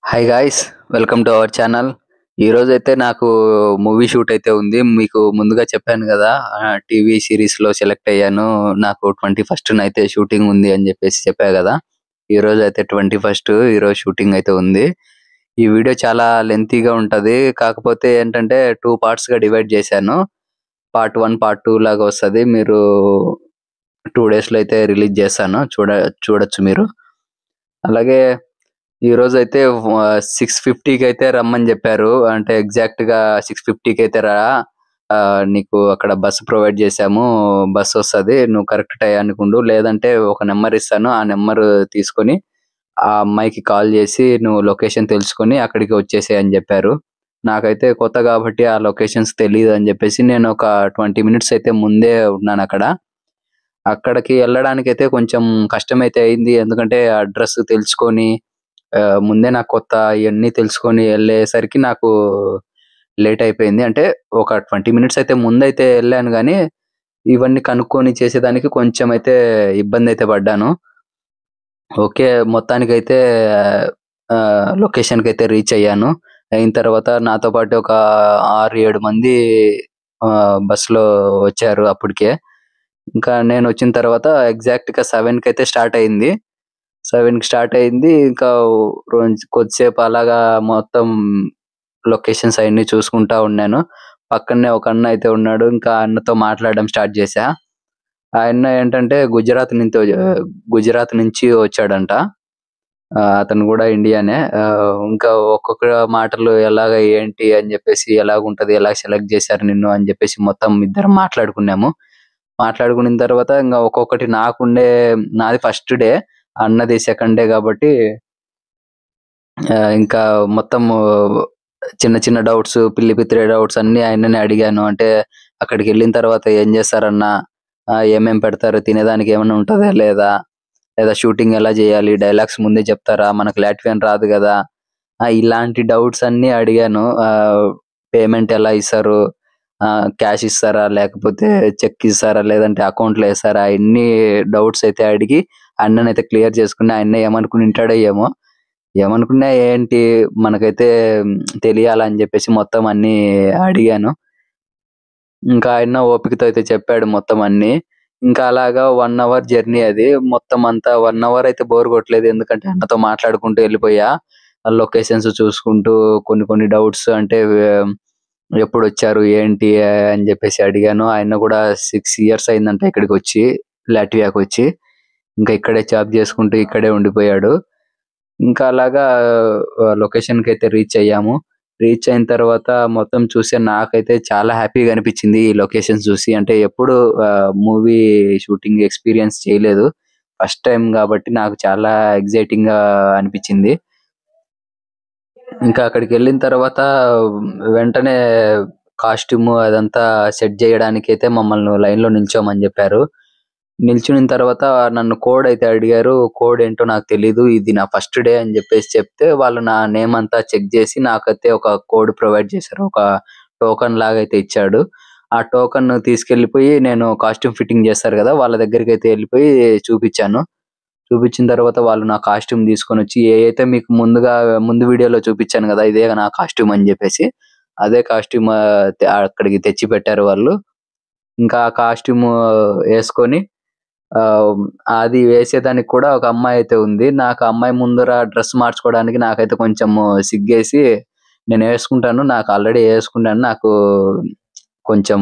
Hi guys, welcome to our channel. ఈరోజైతే నాకు movie shoot అయితే ఉంది. మీకు ముందుగా చెప్పాను కదా, టీవీ సిరీస్లో సెలెక్ట్ అయ్యాను. నాకు 21st అయితే షూటింగ్ ఉంది అని చెప్పేసి చెప్పా కదా. ఈరోజు అయితే 21st, ఈరోజు షూటింగ్ అయితే ఉంది. ఈ వీడియో చాలా లెంతీగా ఉంటుంది. కాకపోతే ఏంటంటే 2 పార్ట్స్గా డివైడ్ చేశాను. పార్ట్ 1, పార్ట్ 2 లాగా వస్తుంది. మీరు 2 డేస్లో అయితే రిలీజ్ చేస్తాను, చూడొచ్చు మీరు. అలాగే ఈ రోజైతే 6:50కి అయితే రమ్మని చెప్పారు. అంటే ఎగ్జాక్ట్ గా 6:50కి అయితే రా, నీకు అక్కడ బస్సు ప్రొవైడ్ చేశాము, బస్సు వస్తుంది, నువ్వు కరెక్ట్ టైంకి ఉండు, లేదంటే ఒక నెంబర్ ఇస్తాను, ఆ నెంబర్ తీసుకొని ఆ అమ్మాయికి కాల్ చేసి నువ్వు లొకేషన్ తెలుసుకొని అక్కడికి వచ్చేసేయ్ అని చెప్పారు. నాకైతే కొత్త కాబట్టి ఆ లొకేషన్స్ తెలియదు అని చెప్పేసి నేను ఒక 20 మినిట్స్ అయితే ముందే ఉన్నాను అక్కడ. అక్కడికి వెళ్ళడానికి అయితే కొంచెం కష్టమైతే అయింది. ఎందుకంటే అడ్రస్ తెలుసుకొని ముందే నాకు కొత్త, ఇవన్నీ తెలుసుకొని వెళ్ళేసరికి నాకు లేట్ అయిపోయింది. అంటే ఒక 20 మినిట్స్ అయితే ముందైతే వెళ్ళాను, కానీ ఇవన్నీ కనుక్కొని చేసేదానికి కొంచెం అయితే ఇబ్బంది అయితే పడ్డాను. ఓకే, మొత్తానికైతే లొకేషన్కి అయితే రీచ్ అయ్యాను. అయిన తర్వాత నాతో పాటు ఒక 6-7 మంది బస్సులో వచ్చారు అప్పటికే. ఇంకా నేను వచ్చిన తర్వాత ఎగ్జాక్ట్గా 7కి అయితే స్టార్ట్ అయింది. 7కి స్టార్ట్ అయింది. ఇంకా కొద్దిసేపు అలాగా మొత్తం లొకేషన్స్ అవన్నీ చూసుకుంటా ఉన్నాను. పక్కనే ఒక అన్న అయితే ఉన్నాడు. ఇంకా అన్నతో మాట్లాడడం స్టార్ట్ చేశా. ఆ అన్న ఏంటంటే గుజరాత్ నుంచి వచ్చాడంట. అతను కూడా ఇండియానే. ఇంకా ఒక్కొక్క మాటలు ఎలాగ ఏంటి అని చెప్పేసి, ఎలాగుంటది, ఎలా సెలెక్ట్ చేశారు నిన్ను అని చెప్పేసి మొత్తం ఇద్దరం మాట్లాడుకున్నాము. మాట్లాడుకున్న తర్వాత ఇంకా ఒక్కొక్కటి నాది ఫస్ట్ డే, అన్నది సెకండ్ డే కాబట్టి ఇంకా మొత్తం చిన్న చిన్న డౌట్స్, పిత్రే డౌట్స్ అన్ని ఆయననే అడిగాను. అంటే అక్కడికి వెళ్ళిన తర్వాత ఏం చేస్తారన్నా, ఏమేం పెడతారు, తినేదానికి ఏమైనా ఉంటుందా లేదా, లేదా షూటింగ్ ఎలా చేయాలి, డైలాగ్స్ ముందే చెప్తారా, మనకు లాట్వియన్ రాదు కదా, ఇలాంటి డౌట్స్ అన్ని అడిగాను. పేమెంట్ ఎలా ఇస్తారు, క్యాష్ ఇస్తారా లేకపోతే చెక్ ఇస్తారా లేదంటే అకౌంట్లో వేస్తారా, ఇన్ని డౌట్స్ అయితే అడిగి అన్ననైతే క్లియర్ చేసుకుని, ఆయన ఏమనుకుని ఉంటాడో ఏమో, ఏమనుకున్నా ఏంటి మనకైతే తెలియాలని చెప్పేసి మొత్తం అన్ని అడిగాను. ఇంకా ఆయన ఓపికతో అయితే చెప్పాడు మొత్తం అన్ని. ఇంకా అలాగా 1 అవర్ జర్నీ అది. మొత్తం అంతా 1 అవర్ అయితే బోర్ కొట్టలేదు. ఎందుకంటే అన్నతో మాట్లాడుకుంటూ వెళ్ళిపోయా. లొకేషన్స్ చూసుకుంటూ కొన్ని డౌట్స్, అంటే ఎప్పుడొచ్చారు ఏంటి అని చెప్పేసి అడిగాను. ఆయన కూడా 6 ఇయర్స్ అయిందంట ఇక్కడికి వచ్చి, లాట్వియాకి వచ్చి. ఇంకా ఇక్కడే జాబ్ చేసుకుంటూ ఇక్కడే ఉండిపోయాడు. ఇంకా అలాగా లొకేషన్కి అయితే రీచ్ అయ్యాము. రీచ్ అయిన తర్వాత మొత్తం చూస్తే నాకైతే చాలా హ్యాపీగా అనిపించింది ఈ లొకేషన్స్ చూసి. అంటే ఎప్పుడు మూవీ షూటింగ్ ఎక్స్పీరియన్స్ చేయలేదు, ఫస్ట్ టైం కాబట్టి నాకు చాలా ఎగ్జైటింగ్ గా అనిపించింది. ఇంకా అక్కడికి వెళ్ళిన తర్వాత వెంటనే కాస్ట్యూమ్ అదంతా సెట్ చేయడానికి అయితే మమ్మల్ని లైన్ లో నిల్చోమని చెప్పారు. నిల్చున్న తర్వాత నన్ను కోడ్ అయితే అడిగారు. కోడ్ ఏంటో నాకు తెలీదు, ఇది నా ఫస్ట్ డే అని చెప్పేసి చెప్తే వాళ్ళు నా నేమ్ అంతా చెక్ చేసి నాకైతే ఒక కోడ్ ప్రొవైడ్ చేశారు. ఒక టోకన్ లాగా అయితే ఇచ్చాడు. ఆ టోకన్ తీసుకెళ్లిపోయి నేను కాస్ట్యూమ్ ఫిట్టింగ్ చేస్తారు కదా, వాళ్ళ దగ్గరికి అయితే వెళ్ళిపోయి చూపించాను. చూపించిన తర్వాత వాళ్ళు నా కాస్ట్యూమ్ తీసుకొని వచ్చి, ఏ అయితే మీకు ముందు వీడియోలో చూపించాను కదా ఇదే నా కాస్ట్యూమ్ అని చెప్పేసి, అదే కాస్ట్యూమ్ అక్కడికి తెచ్చి పెట్టారు వాళ్ళు. ఇంకా ఆ కాస్ట్యూమ్ వేసుకొని, అది వేసేదానికి కూడా ఒక అమ్మాయి అయితే ఉంది. నాకు అమ్మాయి ముందర డ్రెస్ మార్చుకోవడానికి నాకైతే కొంచెం సిగ్గేసి, నేను వేసుకుంటాను, నాకు ఆల్రెడీ వేసుకున్నాను, నాకు కొంచెం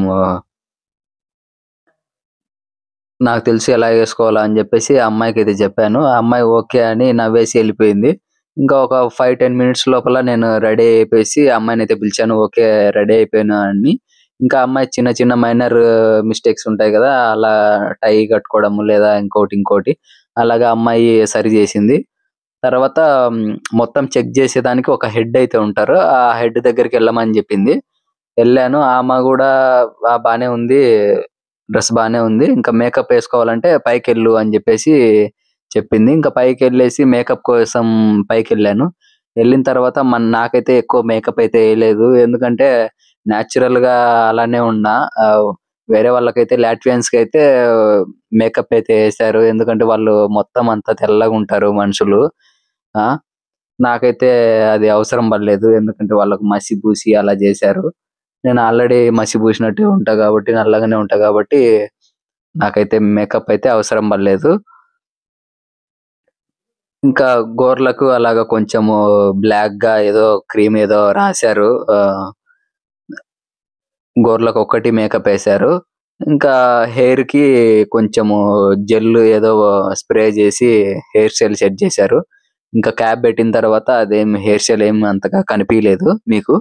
నాకు తెలుసు ఎలా వేసుకోవాలా అని చెప్పేసి ఆ అమ్మాయికి అయితే చెప్పాను. ఆ అమ్మాయి ఓకే అని నవ్వేసి వెళ్ళిపోయింది. ఇంకా ఒక 5-10 మినిట్స్ లోపల నేను రెడీ అయిపోయేసి ఆ అమ్మాయిని అయితే పిలిచాను. ఓకే, రెడీ అయిపోయాను అని. ఇంకా అమ్మాయి చిన్న చిన్న మైనర్ మిస్టేక్స్ ఉంటాయి కదా, అలా టై కట్టుకోవడము లేదా ఇంకోటి అలాగా అమ్మాయి సరి చేసింది. తర్వాత మొత్తం చెక్ చేసేదానికి ఒక హెడ్ అయితే ఉంటారు, ఆ హెడ్ దగ్గరికి వెళ్ళమని చెప్పింది. వెళ్ళాను. ఆమె కూడా బానే ఉంది, డ్రెస్ బానే ఉంది, ఇంకా మేకప్ వేసుకోవాలంటే పైకెళ్ళు అని చెప్పేసి చెప్పింది. ఇంకా పైకి వెళ్ళేసి మేకప్ కోసం పైకి వెళ్ళాను. వెళ్ళిన తర్వాత నాకైతే ఎక్కువ మేకప్ అయితే వేయలేదు, ఎందుకంటే న్యాచురల్ గా అలానే ఉన్నా. వేరే వాళ్ళకైతే లాట్వియన్స్ కి అయితే మేకప్ అయితే వేశారు, ఎందుకంటే వాళ్ళు మొత్తం అంతా తెల్లగా ఉంటారు మనుషులు. ఆ నాకైతే అది అవసరం పడలేదు. ఎందుకంటే వాళ్ళకి మసి పూసి అలా చేశారు. నేను ఆల్రెడీ మసి పూసినట్టే ఉంటా కాబట్టి, నల్లగానే ఉంటా కాబట్టి నాకైతే మేకప్ అయితే అవసరం పడలేదు. ఇంకా గోర్లకు అలాగా కొంచెము బ్లాక్‌గా ఏదో క్రీమ్ ఏదో రాశారు. గోర్లకు ఒక్కటి మేకప్ ఏశారు. ఇంకా హెయిర్‌కి కొంచెము జెల్ ఏదో స్ప్రే చేసి హెయిర్ స్టైల్ సెట్ చేశారు. ఇంకా క్యాప్ పెట్టిన తర్వాత అదేం హెయిర్ స్టైల్ ఏమి అంతగా కనిపియలేదు మీకు.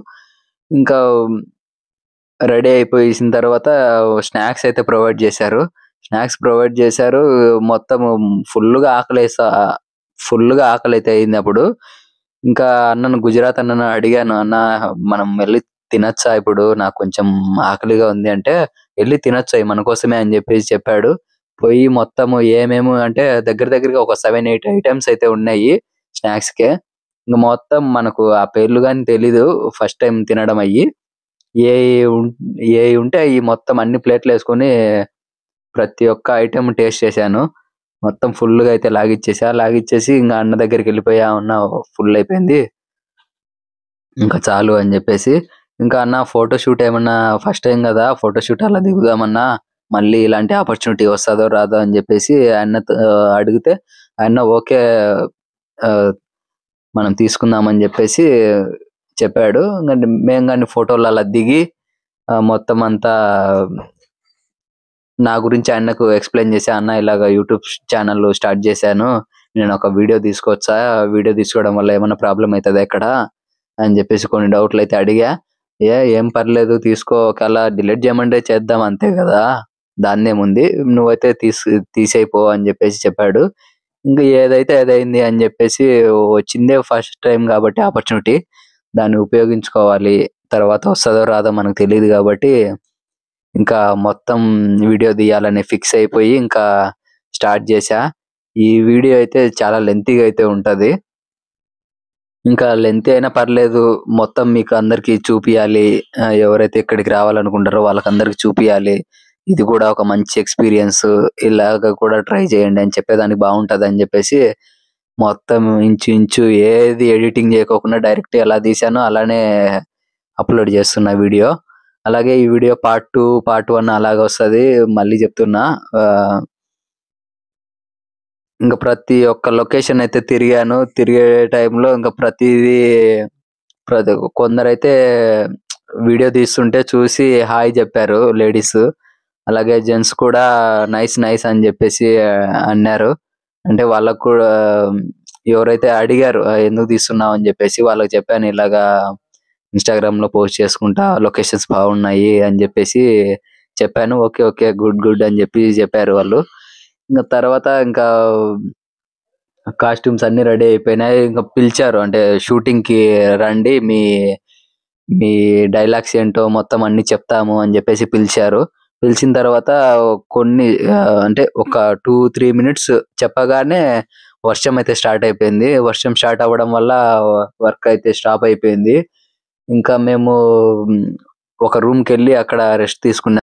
ఇంకా రెడీ అయిపోయేసిన తర్వాత స్నాక్స్ అయితే ప్రొవైడ్ చేశారు. స్నాక్స్ ప్రొవైడ్ చేశారు. మొత్తము ఫుల్‌గా ఫుల్‌గా ఆకలైతే అయిందప్పుడు. ఇంకా గుజరాత్ అన్నను అడిగాను. "అన్న మనం వెళ్లి తినొచ్చా ఇప్పుడు? నాకు కొంచెం ఆకలిగా ఉంది" అంటే, "ఎళ్లి తినొచ్చు అయి మన కోసమే" అని చెప్పాడు. పోయి మొత్తము ఏమేమి అంటే దగ్గర దగ్గరగా ఒక 7, 8 ఐటెమ్స్ అయితే ఉన్నాయి స్నాక్స్‌కే. ఇంక మొత్తం మనకు ఆ పేర్లు గాని తెలీదు. ఫస్ట్ టైమ్ తినడం అయ్యి. ఏయి ఉం ఏయి ఉంటే అయి మొత్తం అన్ని ప్లేట్‌లేసుకొని ప్రతి ఒక్క ఐటెమ్ టేస్ట్ చేశాను. మొత్తం ఫుల్‌గా అయితే లాగిచ్చేసా. లాగిచ్చేసి ఇంక అన్న దగ్గరికెళ్ళిపోయా. "అన్న ఫుల్ అయిపోయింది. ఇంకా చాలు" అని జెప్పేసి. ఇంకా "అన్న ఫోటో షూట్ ఏమన్నా ఫస్ట్ టైమ్ గదా! ఫోటో షూట్ అలా దిగుదామన్నా. మళ్ళీ ఇలాంటి ఆపర్చునిటీ వస్తదో రాదో" అని జెప్పేసి అడిగితే ఆయన ఓకే. ఆహ్, మనం తీసుకుందాం అని జెప్పేసి చెప్పాడు. మేము గాని ఫోటోలు అలా దిగి మొత్తం అంతా నా గురించి ఆయనకు ఎక్స్‌ప్లెయిన్ చేశా. "అన్న ఇలాగ యూట్యూబ్ ఛానెల్ స్టార్ట్ చేశాను. నేనొక వీడియో తీసుకోవచ్చా? వీడియో తీసుకోవడం వల్ల ఏమన్నా ప్రాబ్లమ్ అయితదా ఇక్కడ?" అని చెప్పేసి కొన్ని డౌట్‌లయితే అడిగా. "ఏం పర్లేదు తీసుకో. ఒకేళ డిలీట్ చేయమంటే చేద్దాం అంతే గదా! దానిదేముంది. నువ్వైతే తీసేయి పో" అని చెప్పేసి చెప్పాడు. ఇంక ఏదైతే అదయింది అని చెప్పేసి వచ్చిందే ఫస్ట్ టైమ్ కాబట్టి ఆపర్చునిటీ. దాన్ని ఉపయోగించుకోవాలి. తర్వాత వస్తదో రాదో మనకు తెలీదు గాబట్టి ఇంకా మొత్తం వీడియో తీయాలని ఫిక్స్ అయిపోయి ఇంకా స్టార్ట్ చేశా. ఈ వీడియో అయితే చాలా లెంతీగా అయితే ఉంటది. ఇంకా లెంతీ అయినా పర్లేదు. మొత్తం మీకు అందరికి చూపియాలి. ఎవరైతే ఇక్కడికి రావాలనుకుంటారో వాళ్ళకందరికి చూపియాలి. ఇది కూడా ఒక మంచి ఎక్స్‌పీరియన్స్. ఇలాగ కూడా ట్రై చేయండి అని చెప్పేదానికి బావుంటదని చెప్పేసి మొత్తం ఇంచు ఇంచు ఏది ఎడిటింగ్ చేయకోకుండా డైరెక్ట్ ఎలా తీశానో అలానే అప్‌లోడ్ చేస్తున్నా వీడియో. అలాగే ఈ వీడియో పార్ట్ 2, పార్ట్ 1 అలాగొస్తది. మళ్ళీ చెప్తున్నా. ఇంక ప్రతి ఒక్క లొకేషన్ అయితే తిరిగాను. తిరిగే టైంలో ఇంక కొందరైతే వీడియో తీస్తుంటే చూసి హాయ్ చెప్పారు లేడీస్. అలాగే జెంట్స్ కూడా నైస్ నైస్ అని చెప్పేసి అన్నారు. అంటే వాళ్ళకి కూడా ఎవరైతే అడిగారో ఎందుకు తీస్తున్నావు అని చెప్పేసి వాళ్ళకి చెప్పాను. ఇలాగా ఇన్‌స్టాగ్రామ్‌లో పోస్ట్ చేసుకుంటా లొకేషన్స్ బాగున్నాయి అని చెప్పేసి చెప్పాను. ఓకే. ఓకే. గుడ్. గుడ్ అని చెప్పి చెప్పారు వాళ్ళు. ఇంక తర్వాత ఇంకా కాస్ట్యూమ్స్ అన్నీ రెడీ అయిపోయినాయి. ఇంక పిలిచారు. అంటే షూటింగ్‌కి రండి. మీ మీ డైలాగ్స్ ఏంటో మొత్తం అన్నీ చెప్తాము అని చెప్పేసి పిలిచారు. పిలిచిన తర్వాత కొన్ని అంటే ఒక 2, 3 మినిట్స్ చెప్పగానే వర్షం అయితే స్టార్ట్ అయిపోయింది. వర్షం స్టార్ట్ అవ్వడం వల్ల వర్క్ అయితే స్టాప్ అయిపోయింది. ఇంకా మేము ఒక రూమ్‌కెళ్ళి అక్కడ రెస్ట్ తీసుకున్నాం.